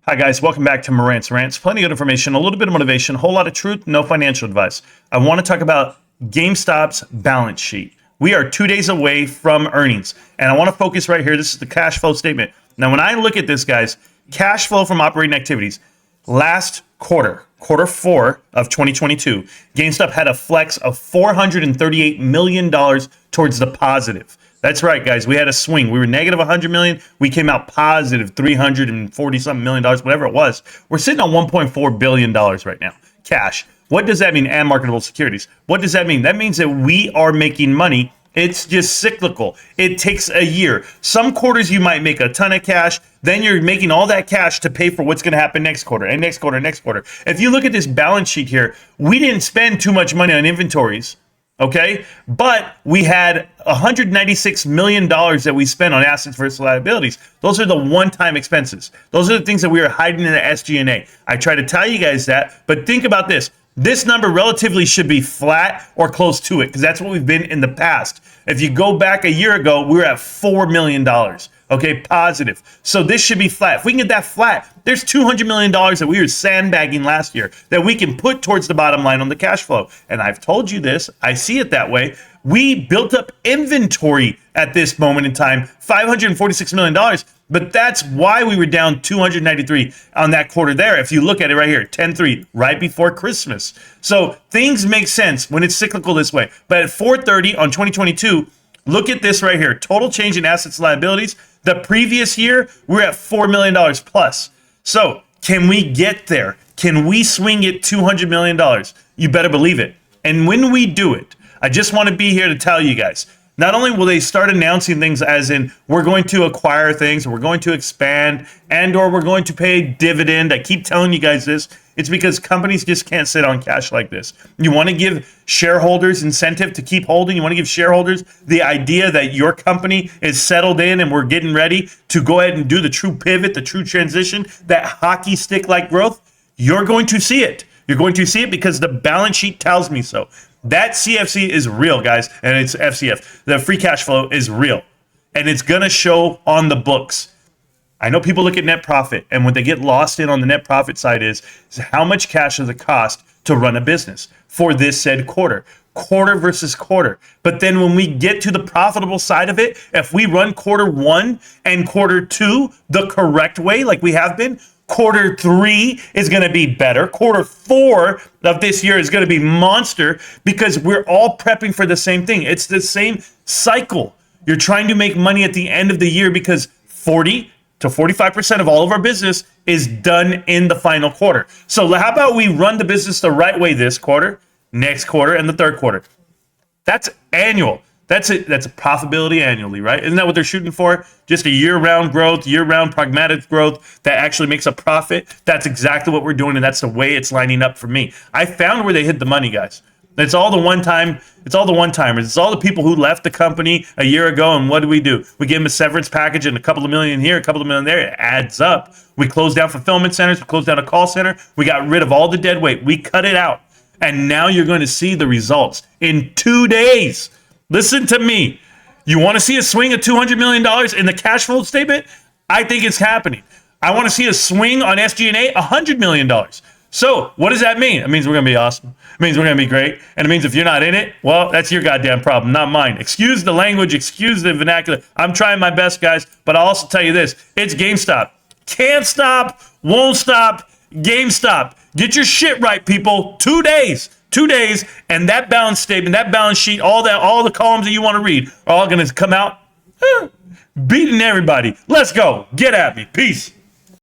Hi guys, welcome back to Marantz Rantz. Plenty of information, a little bit of motivation, a whole lot of truth, no financial advice. I want to talk about GameStop's balance sheet. We are 2 days away from earnings, and I want to focus right here. This is the cash flow statement. Now, when I look at this, guys, cash flow from operating activities, last quarter 4 of 2022, GameStop had a flex of $438 million towards the positive. That's right, guys. We had a swing. We were negative 100 million. We came out positive 340 something million dollars, whatever it was. We're sitting on $1.4 billion right now, cash. What does that mean? And marketable securities. What does that mean? That means that we are making money. It's just cyclical. It takes a year. Some quarters you might make a ton of cash. Then you're making all that cash to pay for what's going to happen next quarter and next quarter, next quarter. If you look at this balance sheet here, we didn't spend too much money on inventories. Okay, but we had $196 million that we spent on assets versus liabilities. Those are the one-time expenses. Those are the things that we are hiding in the SG&A. I try to tell you guys that, but think about this. This number relatively should be flat or close to it because that's what we've been in the past. If you go back a year ago, we were at $4 million. Okay, positive. So this should be flat. If we can get that flat, there's $200 million that we were sandbagging last year that we can put towards the bottom line on the cash flow. And I've told you this. I see it that way. We built up inventory at this moment in time, $546 million. But that's why we were down 293 on that quarter there. If you look at it right here, 10-3, right before Christmas. So things make sense when it's cyclical this way. But at 430 on 2022, look at this right here. Total change in assets and liabilities. The previous year, we're at $4 million plus. So can we get there? Can we swing it $200 million? You better believe it. And when we do it, I just want to be here to tell you guys, not only will they start announcing things as in we're going to acquire things, we're going to expand, and or we're going to pay dividend. I keep telling you guys this. It's because companies just can't sit on cash like this. You want to give shareholders incentive to keep holding. You want to give shareholders the idea that your company is settled in and we're getting ready to go ahead and do the true pivot, the true transition, that hockey stick-like growth. You're going to see it. You're going to see it because the balance sheet tells me so. That CFC is real, guys, and it's FCF. The free cash flow is real, and it's going to show on the books. I know people look at net profit, and what they get lost in on the net profit side is how much cash does it cost to run a business for this said quarter versus quarter. But then when we get to the profitable side of it, if we run quarter one and quarter two the correct way, like we have been, quarter three is going to be better. Quarter four of this year is going to be monster because we're all prepping for the same thing. It's the same cycle. You're trying to make money at the end of the year because 40 to 45% of all of our business is done in the final quarter. So how about we run the business the right way this quarter, next quarter, and the third quarter? That's annual. That's it. That's a profitability annually, right? Isn't that what they're shooting for? Just a year-round growth, year-round pragmatic growth that actually makes a profit. That's exactly what we're doing, and that's the way it's lining up for me. I found where they hid the money, guys. It's all the one-time. It's all the one-timers. It's all the people who left the company a year ago, and what do? We give them a severance package and a couple of million here, a couple of million there. It adds up. We closed down fulfillment centers. We closed down a call center. We got rid of all the dead weight. We cut it out, and now you're going to see the results in 2 days. Listen to me. You want to see a swing of $200 million in the cash flow statement? I think it's happening. I want to see a swing on SG&A, $100 million. So what does that mean? It means we're going to be awesome. It means we're going to be great. And it means if you're not in it, well, that's your goddamn problem, not mine. Excuse the language, excuse the vernacular. I'm trying my best, guys. But I'll also tell you this. It's GameStop. Can't stop, won't stop, GameStop. Get your shit right, people. 2 days. 2 days, and that balance statement, that balance sheet, all the columns that you want to read are all going to come out beating everybody. Let's go. Get at me. Peace.